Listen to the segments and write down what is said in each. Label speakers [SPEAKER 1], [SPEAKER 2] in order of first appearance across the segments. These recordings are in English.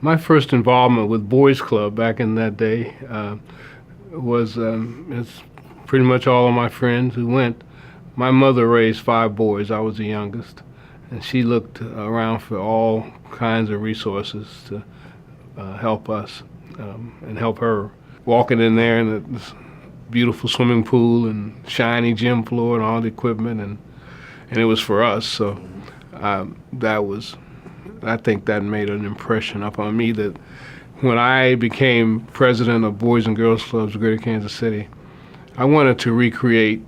[SPEAKER 1] My first involvement with Boys Club back in that day was it's pretty much all of my friends who went. My mother raised 5 boys. I was the youngest, and she looked around for all kinds of resources to help us and help her. Walking in there in this beautiful swimming pool and shiny gym floor and all the equipment, and it was for us. So I think that made an impression upon me that when I became president of Boys and Girls Clubs of Greater Kansas City, I wanted to recreate,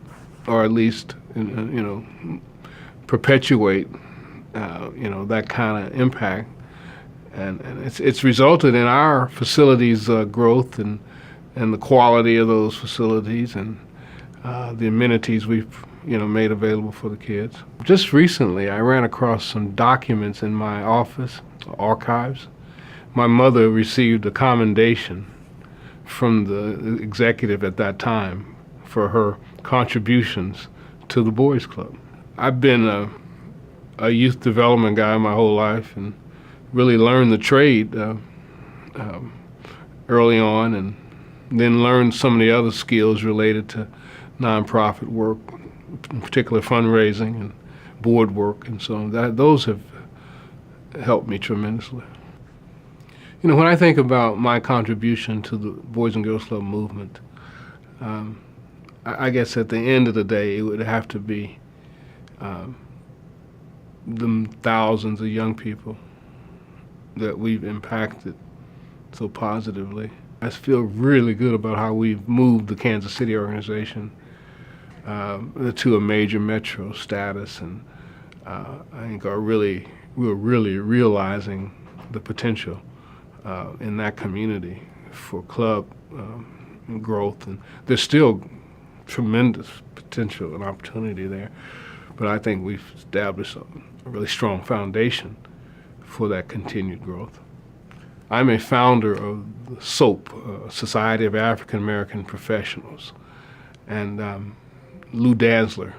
[SPEAKER 1] or at least, perpetuate, that kind of impact. And it's resulted in our facilities' growth and the quality of those facilities and the amenities we've made available for the kids. Just recently, I ran across some documents in my office, archives. My mother received a commendation from the executive at that time for her contributions to the Boys Club. I've been a youth development guy my whole life and really learned the trade early on, and then learned some of the other skills related to nonprofit work, in particular fundraising and board work, and so those have helped me tremendously. When I think about my contribution to the Boys and Girls Club movement, I guess at the end of the day, it would have to be the thousands of young people that we've impacted so positively. I feel really good about how we've moved the Kansas City organization to a major metro status, and I think we're really realizing the potential in that community for club growth, and there's still tremendous potential and opportunity there, but I think we've established a really strong foundation for that continued growth. I'm a founder of the SOAP, Society of African American Professionals, and Lou Danzler,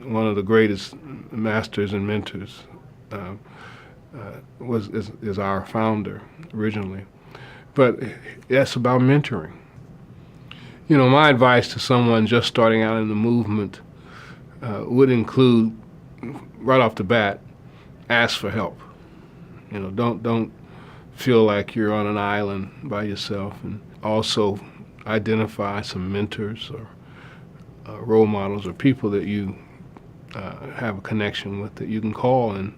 [SPEAKER 1] one of the greatest masters and mentors, is our founder originally. But it's about mentoring. My advice to someone just starting out in the movement would include, right off the bat, ask for help. Don't feel like you're on an island by yourself, and also identify some mentors or role models or people that you have a connection with that you can call in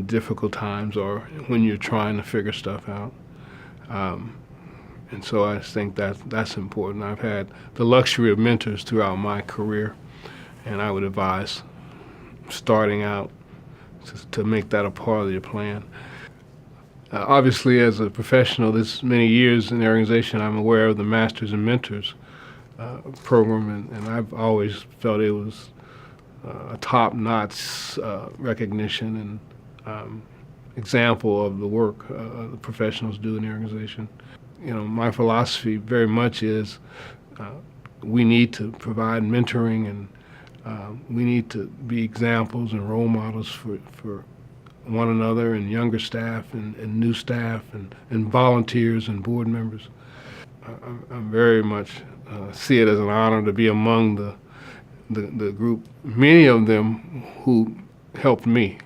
[SPEAKER 1] difficult times or when you're trying to figure stuff out. And so I think that's important. I've had the luxury of mentors throughout my career, and I would advise starting out to make that a part of your plan. Obviously, as a professional, this many years in the organization, I'm aware of the Masters and Mentors program, and I've always felt it was a top-notch recognition and example of the work the professionals do in the organization. My philosophy very much is we need to provide mentoring, and we need to be examples and role models for one another and younger staff and new staff and volunteers and board members. I very much see it as an honor to be among the group, many of them who helped me